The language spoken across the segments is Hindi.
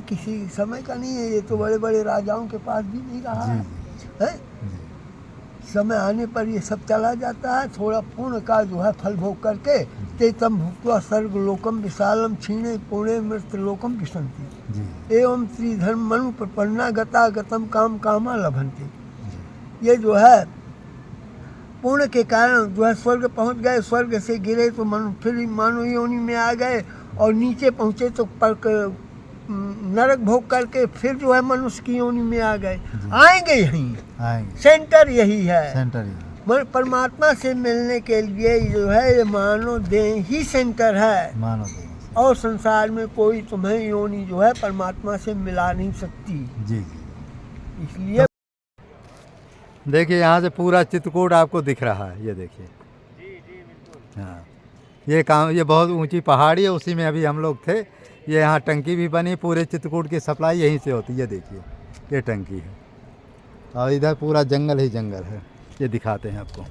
किसी समय का नहीं है, ये तो बड़े बड़े राजाओं के पास भी नहीं रहा है, है? समय आने पर ये सब चला जाता है। थोड़ा पुण्य का जो है फल भोग करके तेतम भुक्त्वा स्वर्ग लोकम विशालम क्षीणे पुणे मृत लोकम विशंति एवं त्रिधर्म मनु प्रपन्ना गता गतम काम कामा लभंते। ये जो है पुण्य के कारण जो है स्वर्ग पहुंच गए, स्वर्ग से गिरे तो मनु फिर मानव योनि में आ गए, और नीचे पहुंचे तो नरक भोग करके फिर जो है मनुष्य की योनि में आ गए। आएंगे यहीं, आएंगे। सेंटर यही है, सेंटर यही। परमात्मा से मिलने के लिए जो है ये मानव देह ही सेंटर है, मानव देह। और संसार में कोई तुम्हें योनि जो है परमात्मा से मिला नहीं सकती। जी। इसलिए देखिए यहाँ से पूरा चित्रकूट आपको दिख रहा है, ये देखिए। हाँ, ये बहुत ऊंची पहाड़ी है, उसी में अभी हम लोग थे। ये यहाँ टंकी भी बनी, पूरे चित्रकूट की सप्लाई यहीं से होती है। देखिए ये टंकी है, और इधर पूरा जंगल ही जंगल है। ये दिखाते हैं आपको।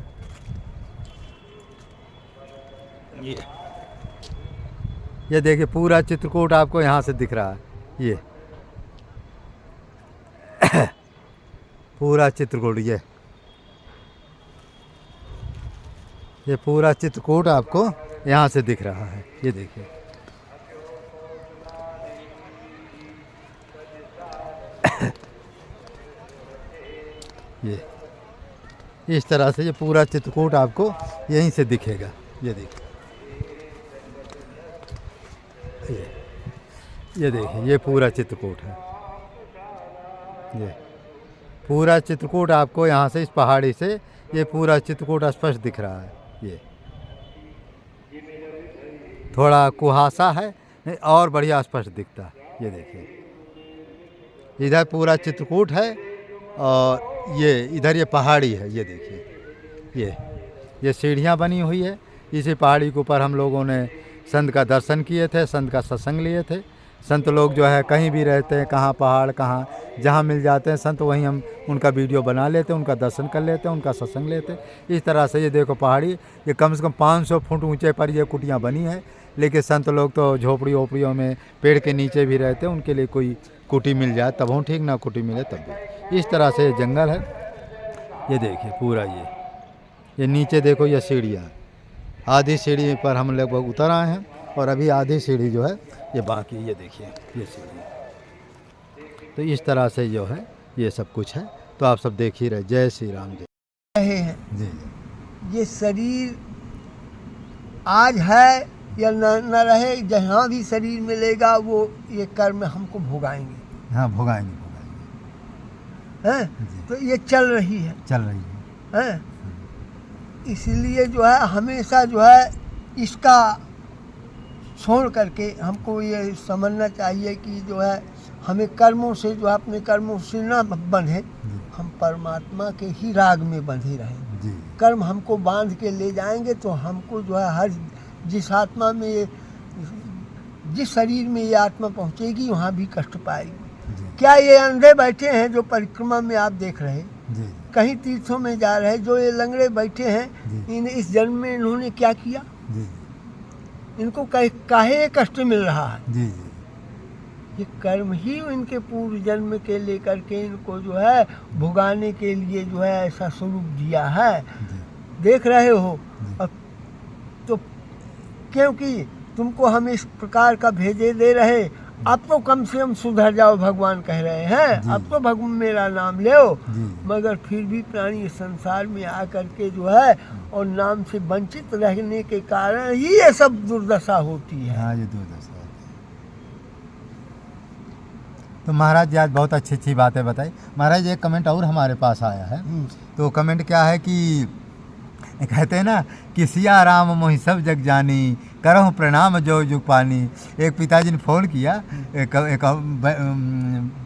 ये देखिए पूरा चित्रकूट आपको यहाँ से दिख रहा है। ये पूरा चित्रकूट, ये पूरा चित्रकूट आपको यहाँ से दिख रहा है। ये देखिए ये इस तरह से ये पूरा चित्रकूट आपको यहीं से दिखेगा। ये देखिए, ये देखिए ये पूरा चित्रकूट है। ये पूरा चित्रकूट आपको यहाँ से इस पहाड़ी से ये पूरा चित्रकूट स्पष्ट दिख रहा है। ये थोड़ा कुहासा है और बढ़िया स्पष्ट दिखता है। ये देखिए इधर पूरा चित्रकूट है और ये इधर ये पहाड़ी है। ये देखिए ये सीढ़ियाँ बनी हुई है। इसी पहाड़ी के ऊपर हम लोगों ने संत का दर्शन किए थे, संत का सत्संग लिए थे। संत लोग जो है कहीं भी रहते हैं, कहाँ पहाड़ कहाँ जहाँ मिल जाते हैं संत, वहीं हम उनका वीडियो बना लेते हैं, उनका दर्शन कर लेते हैं, उनका सत्संग लेते हैं। इस तरह से ये देखो पहाड़ी, ये कम से कम 500 फुट ऊंचे पर ये कुटियाँ बनी है। लेकिन संत लोग तो झोपड़ी ओपड़ियों में पेड़ के नीचे भी रहते हैं। उनके लिए कोई कुटी मिल जाए तब हो ठीक, ना कुटी मिले तब भी। इस तरह से ये जंगल है। ये देखिए पूरा ये नीचे देखो ये सीढ़ियाँ, आधी सीढ़ी पर हम लगभग उतर आए हैं और अभी आधी सीढ़ी जो है ये बाकी। ये देखिए ये सीढ़ी। तो इस तरह से जो है ये सब कुछ है। तो आप सब देख ही रहे। जय श्री राम। रहे हैं जी। ये शरीर आज है या न रहे, जहाँ भी शरीर मिलेगा वो ये कर्म हमको भोगाएंगे। हाँ भोगाएंगे हैं। तो ये चल रही है हैं। इसलिए जो है हमेशा जो है इसका छोड़ करके हमको ये समझना चाहिए कि जो है हमें कर्मों से जो है अपने कर्मों से ना बंधे, हम परमात्मा के ही राग में बंधे रहें। कर्म हमको बांध के ले जाएंगे तो हमको जो है हर जिस आत्मा में ये जिस शरीर में ये आत्मा पहुंचेगी वहाँ भी कष्ट पाएगी। क्या ये अंधे बैठे हैं जो परिक्रमा में आप देख रहे, कहीं तीर्थों में जा रहे, जो ये लंगड़े बैठे हैं, इस जन्म में इन्होंने क्या किया? इनको काहे कष्ट मिल रहा है? ये कर्म ही इनके पूर्व जन्म के लेकर के इनको जो है भुगाने के लिए जो है ऐसा स्वरूप दिया है। देख रहे हो। अब तो क्योंकि तुमको हम इस प्रकार का भेजे दे रहे, अब तो कम से कम सुधर जाओ, भगवान कह रहे हैं। अब तो भगवान मेरा नाम ले, मगर फिर भी प्राणी संसार में आकर के जो है और नाम से वंचित रहने के कारण ही ये सब दुर्दशा होती है। हाँ, ये दुर्दशा। तो महाराज जी आज बहुत अच्छी अच्छी बातें बताई। महाराज एक कमेंट और हमारे पास आया है। तो कमेंट क्या है कि कहते हैं ना कि सिया राम मोहि सब जग जानी, करहु प्रणाम जो जुग पानी। एक पिताजी ने फ़ोन किया, एक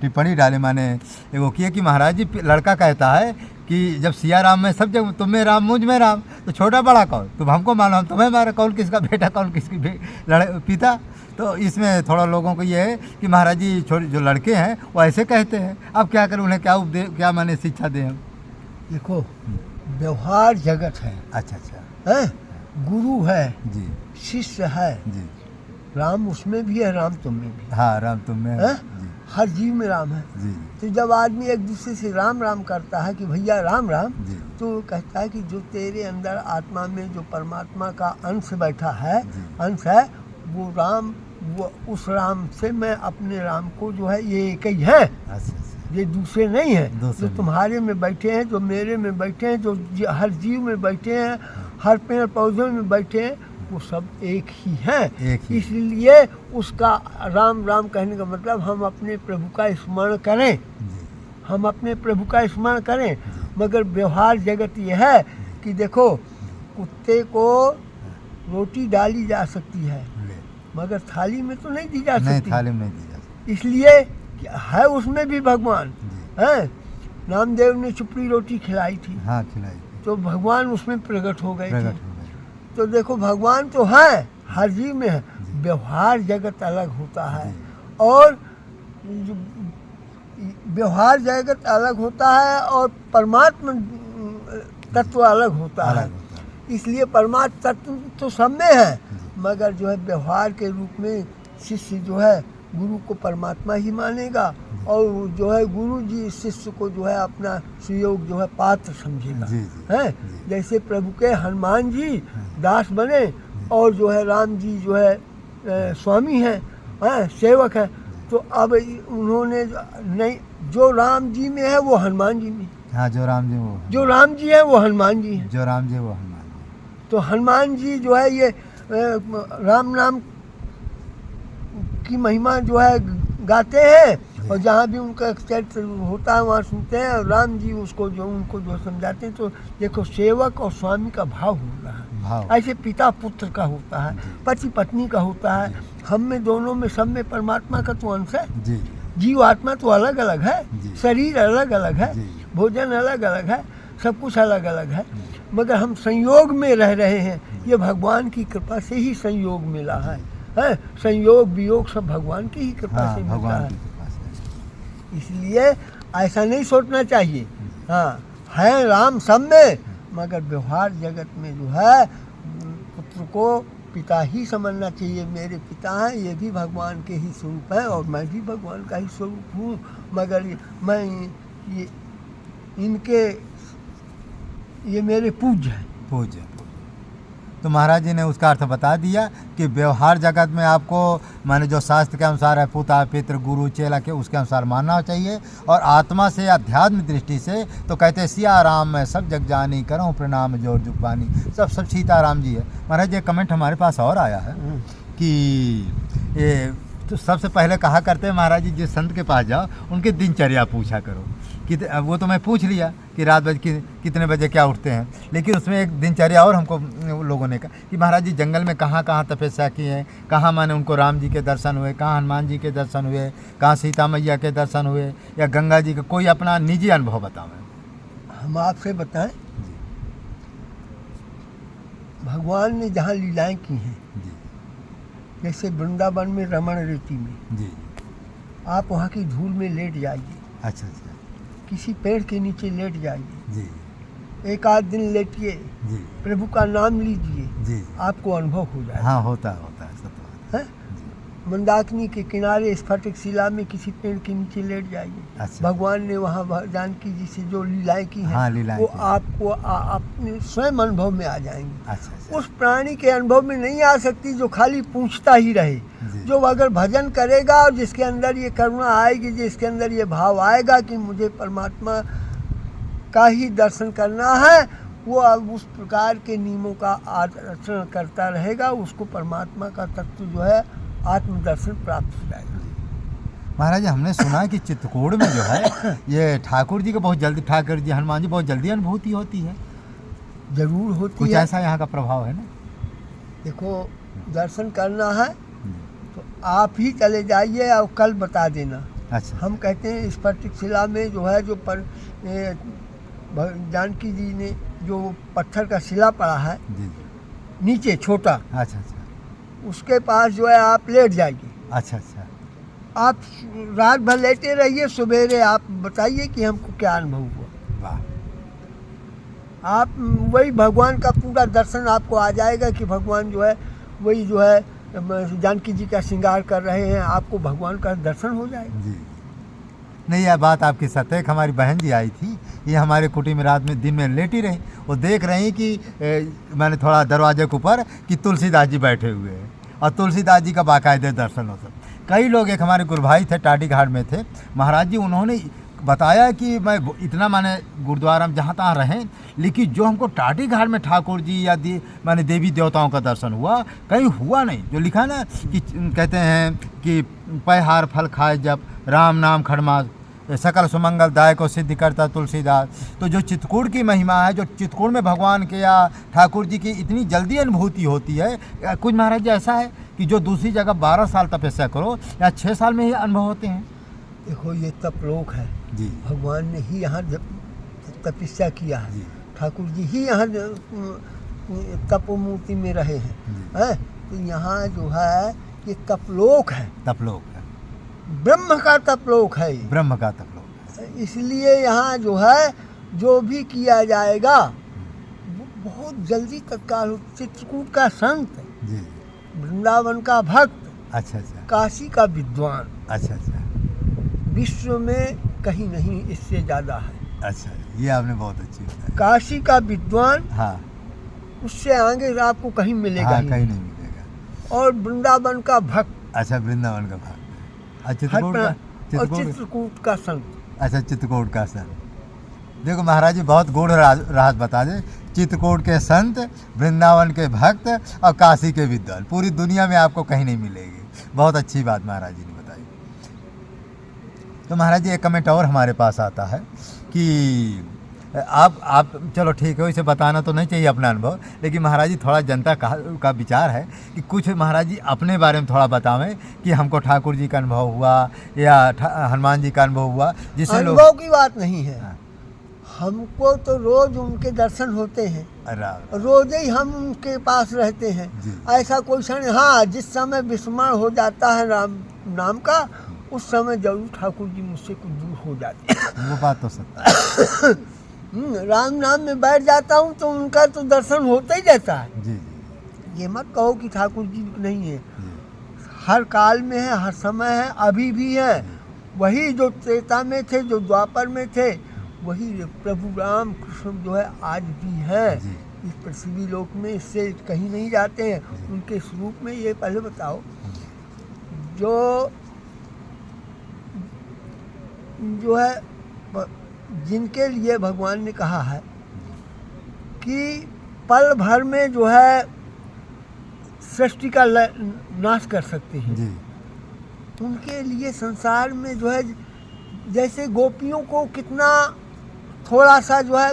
टिप्पणी डाले, माने वो किया कि महाराज जी लड़का कहता है कि जब सिया राम में सब जग, तुम में राम मुझ में राम, तो छोटा बड़ा कौन? तुम हमको मानो, हम तुम्हें मारे, कौन किसका बेटा कौन किसकी पिता? तो इसमें थोड़ा लोगों को ये है कि महाराज जी जो लड़के हैं वो ऐसे कहते हैं। अब क्या करें, उन्हें क्या उपदेश, क्या माने शिक्षा दें हम? देखो व्यवहार जगत है। अच्छा है, गुरु है जी, शिष्य है जी, राम उसमें भी है, राम तुम में भी। हाँ, राम तुम में है। हर जीव में राम है। जी तो जब आदमी एक दूसरे से राम राम करता है कि भैया राम राम, जी तो वो कहता है कि जो तेरे अंदर आत्मा में जो परमात्मा का अंश बैठा है, जी। अंश है, वो राम, वो उस राम से मैं अपने राम को जो है ये एक ही है, अच्छा अच्छा ये दूसरे नहीं है। दूसरे जो नहीं। तुम्हारे में बैठे हैं, जो मेरे में बैठे हैं, जो हर जीव में बैठे हैं, हर पेड़ पौधे में बैठे हैं, वो सब एक ही हैं। एक ही। इसलिए उसका राम राम कहने का मतलब हम अपने प्रभु का स्मरण करें, जी हम अपने प्रभु का स्मरण करें। मगर व्यवहार जगत ये है कि देखो, कुत्ते को रोटी डाली जा सकती है ले। मगर थाली में तो नहीं दी जा नहीं, सकती। थाली में नहीं दी जा सकती। इसलिए कि है उसमें भी भगवान जी है। नामदेव ने चुपड़ी रोटी खिलाई थी, हाँ, खिलाई थी, तो भगवान उसमें प्रकट हो गए थे। प्रकट हो गई। तो देखो, भगवान तो है, हर जीव में है, व्यवहार जगत अलग होता है। जी। और जो व्यवहार जगत अलग होता है और परमात्मा तत्व अलग होता है। अलग होता है। इसलिए परमात्मा तत्व तो सब में है, जी। मगर जो है व्यवहार के रूप में शिष्य जो है गुरु को परमात्मा ही मानेगा, और जो है गुरु जी शिष्य को जो है अपना सुयोग जो है पात्र समझेगा। जी, जी, हैं, जी। जैसे प्रभु के हनुमान जी दास बने और जो है राम जी जो है स्वामी हैं, सेवक हैं। तो अब उन्होंने नहीं, जो राम जी में है वो हनुमान जी में, हाँ, जो राम जी वो, जो राम जी है वो हनुमान जी हैं। जो राम जी वो हनुमान जी। तो हनुमान जी जो है ये राम नाम की महिमा जो है गाते हैं, और जहाँ भी उनका चरित्र होता है वहाँ सुनते हैं, और राम जी उसको जो उनको जो समझाते हैं। तो देखो, सेवक और स्वामी का भाव हो रहा है। भाव। ऐसे पिता पुत्र का होता है, पति पत्नी का होता है। हम में दोनों में सब में परमात्मा का तो अंश है। जी जीव आत्मा तो अलग अलग है, जी। शरीर अलग अलग है, जी। भोजन अलग अलग है, सब कुछ अलग अलग है, मगर हम संयोग में रह रहे हैं। ये भगवान की कृपा से ही संयोग मिला है। संयोग वियोग सब भगवान की ही कृपा हाँ, से मिलता भगवान है। की कृपा से। इसलिए ऐसा नहीं सोचना चाहिए। हाँ, है राम सब में, मगर व्यवहार जगत में जो है पुत्र को पिता ही समझना चाहिए। मेरे पिता हैं, ये भी भगवान के ही स्वरूप हैं, और मैं भी भगवान का ही स्वरूप हूँ, मगर मैं ये इनके ये मेरे पूज्य हैं। पूज्य। तो महाराज जी ने उसका अर्थ बता दिया कि व्यवहार जगत में आपको माने जो शास्त्र के अनुसार है, पिता पितृ गुरु चेला के उसके अनुसार मानना चाहिए, और आत्मा से अध्यात्म दृष्टि से तो कहते हैं सिया राम मैं सब जग जानी करूँ प्रणाम जोर जुगबानी। सब सीताराम जी है। महाराज ये कमेंट हमारे पास और आया है कि ये तो सबसे पहले कहा करते हैं महाराज जी, जिस संत के पास जाओ उनकी दिनचर्या पूछा करो। वो तो मैं पूछ लिया कि रात कितने बजे क्या उठते हैं, लेकिन उसमें एक दिनचर्या और हमको लोगों ने कहा कि महाराज जी जंगल में कहाँ कहाँ तपस्या की है, कहाँ माने उनको राम जी के दर्शन हुए, कहाँ हनुमान जी के दर्शन हुए, कहाँ सीता मैया के दर्शन हुए, या गंगा जी का कोई अपना निजी अनुभव बताएं। हम आपसे बताएं, भगवान ने जहाँ लीलाएं की हैं, जैसे वृंदावन में रमण रीति में जी, आप वहाँ की धूल में लेट जाइए, अच्छा अच्छा, किसी पेड़ के नीचे लेट जाइए, जी एक आध दिन लेटिए, जी प्रभु का नाम लीजिए, जी, आपको अनुभव हो जाएगा। हाँ होता है सत्य है? मंदाकिनी के किनारे स्फटिक शिला में किसी पेड़ के नीचे लेट जाइए। अच्छा। भगवान ने वहाँ जानकी जी से जो लीलाएं की हैं, हाँ, लीलाएं वो की। आपको अपने स्वयं अनुभव में आ जाएंगी। अच्छा अच्छा, उस प्राणी के अनुभव में नहीं आ सकती जो खाली पूछता ही रहे। जी। जो अगर भजन करेगा और जिसके अंदर ये करुणा आएगी, जिसके अंदर ये भाव आएगा कि मुझे परमात्मा का ही दर्शन करना है, वो अब उस प्रकार के नियमों का आचरण करता रहेगा, उसको परमात्मा का तत्व जो है आत्मदर्शन प्राप्त हो जाएगा। महाराज जी हमने सुना है कि चित्रकूट में जो है ये ठाकुर जी को बहुत जल्दी, ठाकुर जी हनुमान जी बहुत जल्दी अनुभूति होती है। जरूर होती कुछ है। ऐसा यहाँ का प्रभाव है ना? देखो, दर्शन करना है तो आप ही चले जाइए और कल बता देना। अच्छा, हम कहते हैं स्फटिक शिला में जो है, जो जानकी जी ने जो पत्थर का शिला पड़ा है जी, नीचे छोटा, अच्छा अच्छा, उसके पास जो है आप लेट जाइए। अच्छा अच्छा, आप रात भर लेटे रहिए, सवेरे आप बताइए कि हमको क्या अनुभव हुआ। वाह, आप वही भगवान का पूरा दर्शन आपको आ जाएगा कि भगवान जो है वही जो है जानकी जी का श्रृंगार कर रहे हैं, आपको भगवान का दर्शन हो जाएगा। जी। नहीं, यह बात आपकी सत्य है। हमारी बहन जी आई थी, ये हमारे कुटी में रात में दिन में लेटी रही, वो देख रही कि मैंने थोड़ा दरवाजे के ऊपर कि तुलसीदास जी बैठे हुए हैं और तुलसीदास जी का बाकायदे दर्शन होता। कई लोग, एक हमारे गुरु भाई थे टाटी घाट में थे महाराज जी, उन्होंने बताया कि मैं इतना माने गुरुद्वारा में जहाँ तहाँ रहें, लेकिन जो हमको टाटी घाट में ठाकुर जी या माने देवी देवताओं का दर्शन हुआ, कहीं हुआ नहीं। जो लिखा ना कि कहते हैं कि पैहार फल खाए जब राम नाम खड़मा सकल सुमंगल दाय को सिद्ध करता तुलसीदास। तो जो चित्रकूट की महिमा है, जो चित्रकूट में भगवान के या ठाकुर जी की इतनी जल्दी अनुभूति होती है, कुछ महाराज जी ऐसा है कि जो दूसरी जगह 12 साल तपस्या करो या 6 साल में ही अनुभव होते हैं। देखो ये तपलोक है जी, भगवान ने ही यहाँ तपस्या किया है, जी। ठाकुर जी ही यहाँ तपोमूर्ति में रहे हैं, हैं? तो यहाँ जो है ये तपलोक है, तपलोक है, ब्रह्म का तपलोक है ये। ब्रह्म का तपलोक है। इसलिए यहाँ जो है जो भी किया जाएगा वो बहुत जल्दी तत्काल हो। चित्रकूट का संत, जी, वृंदावन का भक्त, अच्छा अच्छा, काशी का विद्वान, अच्छा अच्छा, विश्व में कहीं नहीं इससे ज़्यादा है। अच्छा, ये आपने बहुत अच्छी बताई। काशी का विद्वान, हाँ उससे आगे आपको कहीं मिलेगा हाँ, ही कहीं नहीं। नहीं मिलेगा। और वृंदावन का भक्त, अच्छा, वृंदावन का भाग है। और चित्रकूट का, और चित्रकूट, चित्रकूट का संत। अच्छा, चित्रकूट का संत। देखो महाराज जी बहुत गूढ़ राज बता दे। चित्रकूट के संत, वृंदावन के भक्त और काशी के विद्वान, पूरी दुनिया में आपको कहीं नहीं मिलेगी। बहुत अच्छी बात महाराज जी ने बताई। तो महाराज जी एक कमेंट और हमारे पास आता है कि आप चलो ठीक है, इसे बताना तो नहीं चाहिए अपना अनुभव, लेकिन महाराज जी थोड़ा जनता का विचार है कि कुछ महाराज जी अपने बारे में थोड़ा बतावें कि हमको ठाकुर जी का अनुभव हुआ या हनुमान जी का अनुभव हुआ, जिससे लोग। अनुभव की बात नहीं है, हाँ। हमको तो रोज उनके दर्शन होते हैं, अरे रोज ही हम उनके पास रहते हैं। जी। ऐसा कोई क्षण, हाँ, जिस समय विस्मरण हो जाता है नाम का, उस समय जरूर ठाकुर जी मुझसे कुछ दूर हो जाते हैं। वो बात तो सत्य है। राम नाम में बैठ जाता हूँ तो उनका तो दर्शन होता ही रहता है। जी जी ये मत कहो कि ठाकुर जी नहीं है, जी, हर काल में है, हर समय है, अभी भी है। वही जो त्रेता में थे, जो द्वापर में थे, वही प्रभु राम कृष्ण जो है आज भी है जी। इस पृथ्वी लोक में, इससे कहीं नहीं जाते हैं। उनके स्वरूप में ये पहले बताओ, जो है जिनके लिए भगवान ने कहा है कि पल भर में जो है सृष्टि का नाश कर सकते हैं, जी, उनके लिए संसार में जो है, जैसे गोपियों को कितना थोड़ा सा जो है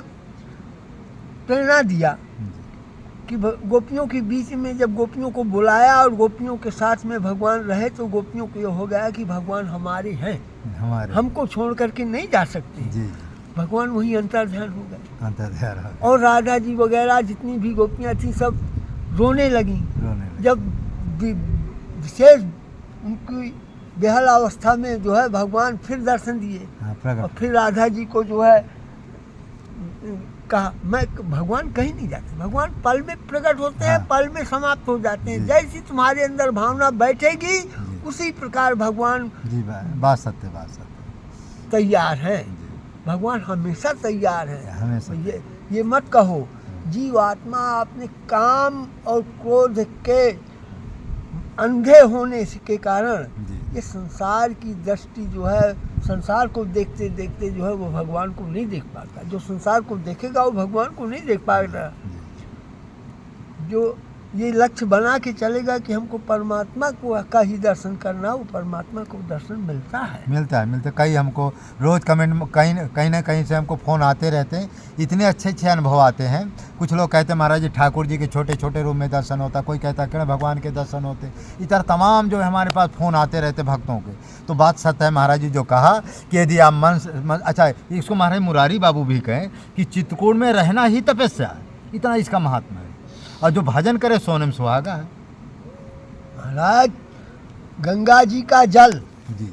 प्रेरणा दिया कि गोपियों के बीच में जब गोपियों को बुलाया और गोपियों के साथ में भगवान रहे, तो गोपियों को ये हो गया कि भगवान हमारे हैं, हमारे, हमको छोड़ करके नहीं जा सकते। जी, भगवान वही अंतर्ध्यान हो गए। अंतर्ध्यान हो गया। और राधा जी वगैरह जितनी भी गोपियाँ थी सब रोने लगी रोने लगे। जब विशेष उनकी बेहल अवस्था में जो है भगवान फिर दर्शन दिए। हाँ, और प्रकट। फिर राधा जी को जो है कहा, मैं भगवान कहीं नहीं जाते, भगवान पल में प्रकट होते हैं, हाँ। पल में समाप्त हो जाते हैं। जी। जैसी तुम्हारे अंदर भावना बैठेगी जी। उसी प्रकार भगवान जी, बात सत्य, बात सत्य। तैयार है। जी, भगवान हमेशा तैयार है। हमेशा। ये मत कहो जीव आत्मा अपने काम और क्रोध के अंधे होने के कारण जी, ये संसार की दृष्टि जो है, संसार को देखते देखते जो है वो भगवान को नहीं देख पाता। जो संसार को देखेगा वो भगवान को नहीं देख पाएगा। जी, जो ये लक्ष्य बना के चलेगा कि हमको परमात्मा को का ही दर्शन करना, वो परमात्मा को दर्शन मिलता है। मिलता है। कई हमको रोज़ कमेंट में कहीं ना कहीं से हमको फ़ोन आते रहते हैं, इतने अच्छे अच्छे अनुभव आते हैं। कुछ लोग कहते हैं महाराज जी ठाकुर जी के छोटे छोटे रूम में दर्शन होता, कोई कहता है कृष्ण भगवान के दर्शन होते। इस तरह तमाम जो है हमारे पास फ़ोन आते रहते भक्तों के। तो बात सत्य है महाराज जी जो कहा कि यदि आप अच्छा, इसको महाराज मुरारी बाबू भी कहें कि चित्रकूट में रहना ही तपस्या है, इतना इसका महात्मा है। और जो भजन करे सोने में सुहागा है। महाराज गंगा जी का जल जी,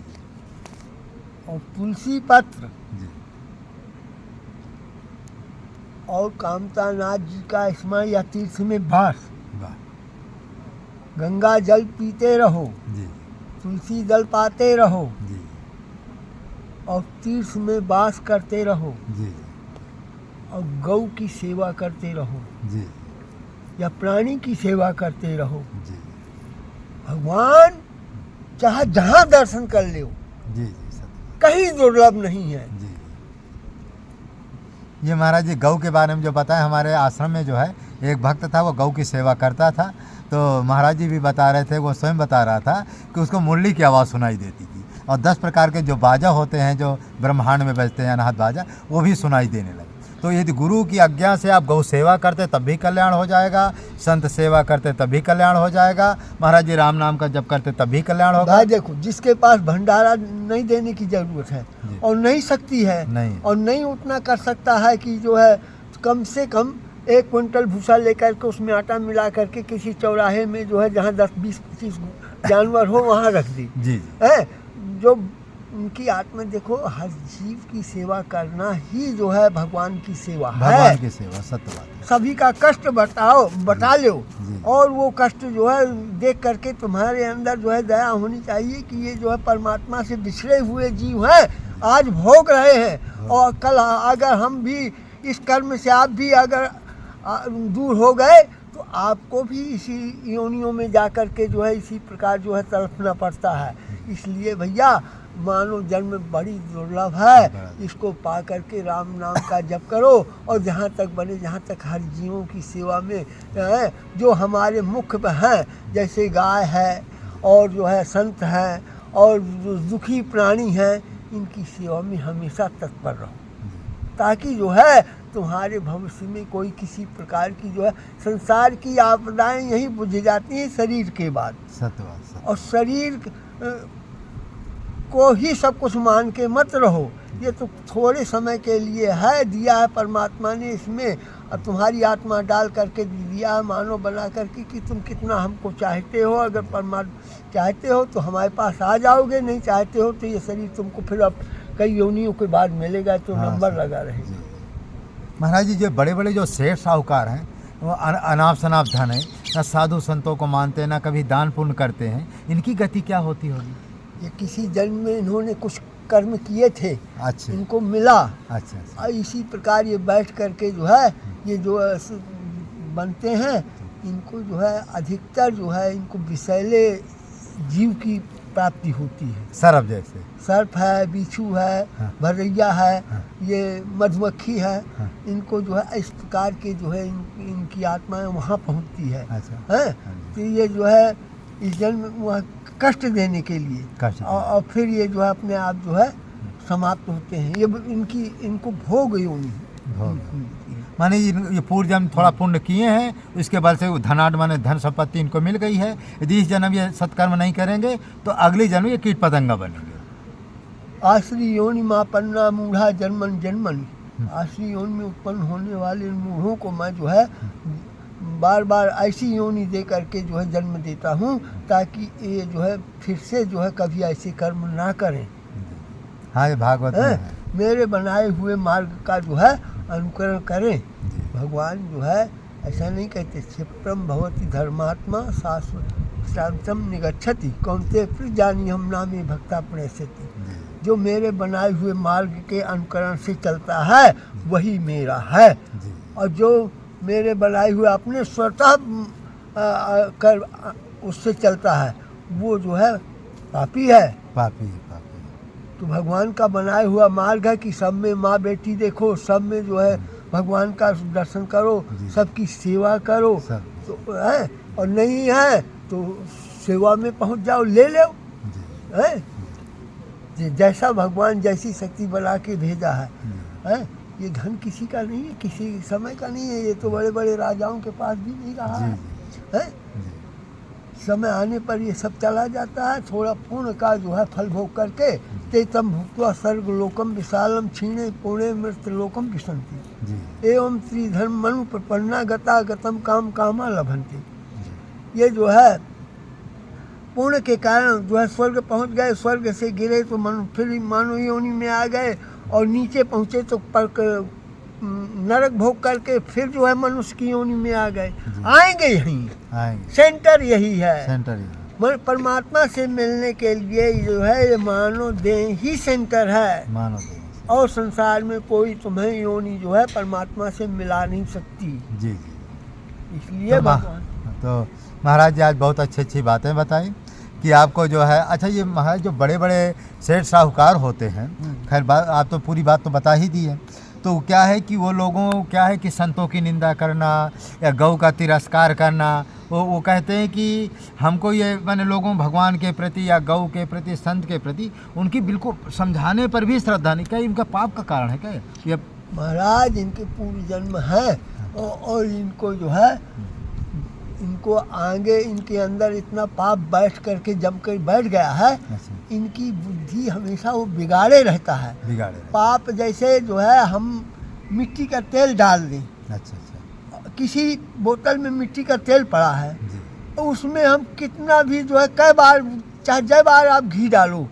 और तुलसी पत्र जी, और कामतानाथ जी का स्मरण या तीर्थ में वास, वाह, गंगा जल पीते रहो, जी, तुलसी जल पाते रहो, जी, और तीर्थ में वास करते रहो जी और गौ की सेवा करते रहो जी या प्राणी की सेवा करते रहो। जी भगवान चाहे जहाँ दर्शन कर ले जी जी सत्य कहीं दुर्लभ नहीं है। जी। ये महाराज जी गौ के बारे में जो बताया, हमारे आश्रम में जो है एक भक्त था, वो गौ की सेवा करता था। तो महाराज जी भी बता रहे थे, वो स्वयं बता रहा था कि उसको मुरली की आवाज़ सुनाई देती थी और 10 प्रकार के जो बाजा होते हैं जो ब्रह्मांड में बजते हैं अनाहत बाजा, वो भी सुनाई देने लगे। तो यदि गुरु की आज्ञा से आप गौ सेवा करते तब भी कल्याण हो जाएगा, संत सेवा करते तब भी कल्याण हो जाएगा, महाराज जी राम नाम का जप करते तब भी कल्याण होगा। भाई देखो, जिसके पास भंडारा नहीं देने की जरूरत है और नहीं सकती है नहीं। और नहीं उतना कर सकता है कि जो है कम से कम 1 क्विंटल भूसा लेकर के उसमें आटा मिला करके किसी चौराहे में जो है जहाँ 10, 20, 25 जानवर हो वहाँ रख दी जी है। जो उनकी आत्मा, देखो हर जीव की सेवा करना ही जो है भगवान की सेवा है। भगवान की सेवा, सत्य बात है। सभी का कष्ट बता लो जी। और वो कष्ट जो है देख करके तुम्हारे अंदर जो है दया होनी चाहिए कि ये जो है परमात्मा से बिछड़े हुए जीव हैं, आज भोग रहे हैं और कल अगर हम भी इस कर्म से आप भी अगर दूर हो गए तो आपको भी इसी योनियों में जा कर के जो है इसी प्रकार जो है तड़पना पड़ता है। इसलिए भैया मानव जन्म बड़ी दुर्लभ है, इसको पा करके राम नाम का जप करो और जहाँ तक बने, जहाँ तक हर जीवों की सेवा में जो हमारे मुख्य में हैं, जैसे गाय है और जो है संत हैं और जो दुखी प्राणी हैं, इनकी सेवा में हमेशा तत्पर रहो ताकि जो है तुम्हारे भविष्य में कोई किसी प्रकार की जो है संसार की आपदाएं यही बुझ जाती हैं शरीर के बाद। सत्य बात। और शरीर को ही सब कुछ मान के मत रहो, ये तो थोड़े समय के लिए है, दिया है परमात्मा ने इसमें, अब तुम्हारी आत्मा डाल करके दिया है मानव बना करके कि तुम कितना हमको चाहते हो। अगर परमात्मा चाहते हो तो हमारे पास आ जाओगे, नहीं चाहते हो तो ये शरीर तुमको फिर अब कई योनियों के बाद मिलेगा, तो नंबर लगा रहेगा। महाराज जी जो बड़े बड़े जो सेठ साहूकार हैं, वो अनाप शनाप धन है, न साधु संतों को मानते हैं, न कभी दान पुण्य करते हैं, इनकी गति क्या होती होगी? ये किसी जन्म में इन्होंने कुछ कर्म किए थे, अच्छा, इनको मिला। अच्छा। और इसी प्रकार ये बैठ करके जो है ये जो बनते हैं, इनको जो है अधिकतर जो है इनको विषैले जीव की प्राप्ति होती है। सर्प जैसे सर्प है, बिच्छू है, हाँ। भरैया है, हाँ। ये मधुमक्खी है, हाँ। इनको जो है इस प्रकार के जो है इनकी आत्माएं वहाँ पहुँचती है। अच्छा। हैं? तो ये जो है इस जन्म वह कष्ट देने के लिए कष्ट और फिर ये जो है अपने आप जो है समाप्त होते हैं। ये इनको भोग योनि माने ये पूर्व जन्म थोड़ा पुण्य किए हैं, उसके बाद से धनाढ़ माने धन संपत्ति इनको मिल गई है। यदि इस जन्म ये सत्कर्म नहीं करेंगे तो अगले जन्म ये कीट पतंगा बनेंगे। आश्री योनि माँ पन्ना मूढ़ा जन्मन जन्मन, आश्री योनि में उत्पन्न होने वाले मूढ़ों को मैं जो है बार बार ऐसी योनि दे करके जो है जन्म देता हूँ ताकि ये जो है फिर से जो है कभी ऐसे कर्म ना करें। हाँ, ये भागवत में है। मेरे बनाए हुए मार्ग का जो है अनुकरण करें। भगवान जो है ऐसा नहीं कहते, क्षिप्रम भवति धर्मात्मा शाश्वतम निगच्छति कौनते प्रजानी हम नामे भक्ता प्रणश्यति। जो मेरे बनाए हुए मार्ग के अनुकरण से चलता है वही मेरा है, और जो मेरे बनाए हुए अपने स्वतः कर उससे चलता है वो जो है पापी है। पापी। तो भगवान का बनाया हुआ मार्ग है कि सब में माँ बेटी देखो, सब में जो है भगवान का दर्शन करो, सबकी सेवा करो, तो है, और नहीं है तो सेवा में पहुंच जाओ, ले लो है। जैसा भगवान जैसी शक्ति बना के भेजा है। ये धन किसी का नहीं है, किसी समय का नहीं है, ये तो बड़े बड़े राजाओं के पास भी नहीं रहा है। समय आने पर ये सब चला जाता है। थोड़ा पुण्य का जो है फल भोग करके तेतम भुक्त्वा स्वर्ग लोकम विशालम क्षीणे पुणे मृत लोकम विशंति एवं त्रिधर्म मनु प्रपन्ना गता गतम काम कामा लभंते। ये जो है पुण्य के कारण जो है स्वर्ग पहुंच गए, स्वर्ग से गिरे तो फिर मानव योनि में आ गए, और नीचे पहुँचे तो नरक भोग करके फिर जो है मनुष्य की योनि में आ गए। आएंगे यहीं, सेंटर यही है। सेंटर परमात्मा से मिलने के लिए जो है ये मानव देह ही सेंटर है, मानव देह। और संसार में कोई तुम्हें योनि जो है परमात्मा से मिला नहीं सकती। जी जी। इसलिए भगवान तो महाराज जी आज बहुत अच्छी बातें बताई कि आपको जो है, अच्छा ये महाराज जो बड़े बड़े सेठ साहूकार होते हैं, खैर बात आप तो पूरी बात तो बता ही दी है, तो क्या है कि वो लोगों क्या है कि संतों की निंदा करना या गौ का तिरस्कार करना, वो कहते हैं कि हमको ये माने लोगों भगवान के प्रति या गौ के प्रति संत के प्रति उनकी बिल्कुल समझाने पर भी श्रद्धा नहीं, क्या इनका पाप का कारण है क्या ये? महाराज इनके पूर्व जन्म है और इनको जो है इनको आगे इनके अंदर इतना पाप बैठ करके जम कर बैठ गया है, इनकी बुद्धि हमेशा वो बिगाड़े रहता है। पाप जैसे जो है हम मिट्टी का तेल डाल दें, अच्छा, किसी बोतल में मिट्टी का तेल पड़ा है, उसमें हम कितना भी जो है कई बार चाहे जय बार आप घी डालो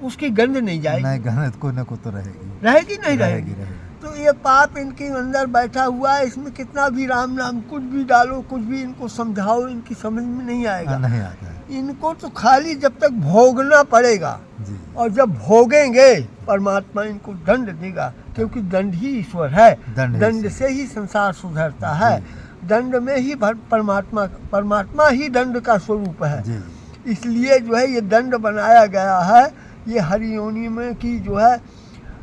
उसकी गंध नहीं जाएगी, नहीं गंध को न को तो रहेगी नहीं रहेगी। तो ये पाप इनके अंदर बैठा हुआ है, इसमें कितना भी राम नाम कुछ भी डालो, कुछ भी इनको समझाओ, इनकी समझ में नहीं आएगा, नहीं आता है। इनको तो खाली जब तक भोगना पड़ेगा जी। और जब भोगेंगे परमात्मा इनको दंड देगा, क्योंकि दंड ही ईश्वर है, दंड से ही संसार सुधरता है, दंड में ही परमात्मा ही दंड का स्वरूप है। इसलिए जो है ये दंड बनाया गया है, ये हरि योनि में की जो है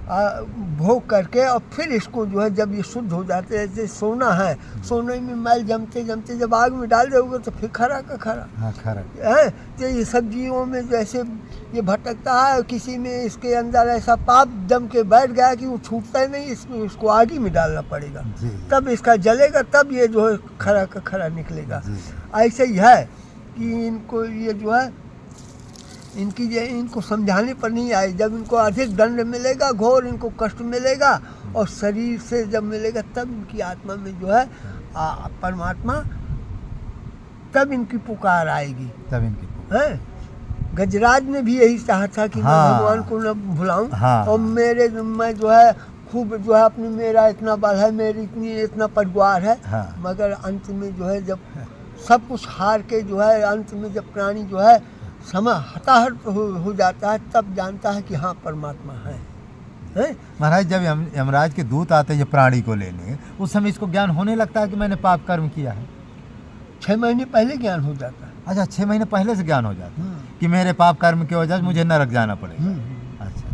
भोग करके, और फिर इसको जो है जब ये शुद्ध हो जाते हैं, जैसे सोना है, सोने में मैल जमते जमते जब आग में डाल दोगे तो फिर खरा का खरा है। तो ये सब्जियों में जैसे ये भटकता है, किसी में इसके अंदर ऐसा पाप जम के बैठ गया कि वो छूटता ही नहीं, इसमें उसको आग ही में डालना पड़ेगा, तब इसका जलेगा, तब ये जो है खरा का खरा निकलेगा। ऐसे ही है कि इनको ये जो है इनको समझाने पर नहीं आए, जब इनको अधिक दंड मिलेगा, घोर इनको कष्ट मिलेगा, और शरीर से जब मिलेगा तब इनकी आत्मा में जो है परमात्मा, तब इनकी पुकार आएगी, तब इनकी है। गजराज ने भी यही चाहा था कि मैं भगवान को न भुलाऊं, और मैं जो है खूब जो है अपनी, मेरा इतना बल है, मेरी इतना परिवार है, मगर अंत में जो है जब सब कुछ हार के जो है अंत में जब प्राणी जो है समय हताहत हो जाता है, तब जानता है कि हाँ परमात्मा है। महाराज जब यमराज के दूत आते हैं प्राणी को लेने, उस समय इसको ज्ञान होने लगता है कि मैंने पाप कर्म किया है? 6 महीने पहले ज्ञान हो जाता है। अच्छा, 6 महीने पहले से ज्ञान हो जाता है कि मेरे पाप कर्म की वजह से मुझे नरक जाना पड़ेगा। अच्छा,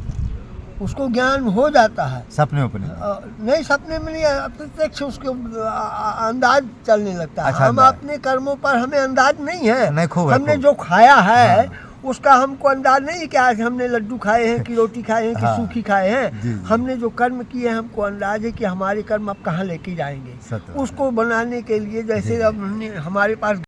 उसको ज्ञान हो जाता है सपने उपने नहीं, सपने में नहीं, प्रत्यक्ष उसके अंदाज चलने लगता है। हम अपने कर्मों पर हमें अंदाज नहीं है, हमने जो खाया है उसका हमको अंदाज नहीं कि आज हमने लड्डू खाए हैं कि रोटी खाए हैं कि सूखी खाए हैं। हमने जो कर्म किए हैं हमको अंदाज है कि हमारे कर्म अब कहाँ लेके जाएंगे। उसको बनाने के लिए जैसे अब हमारे पास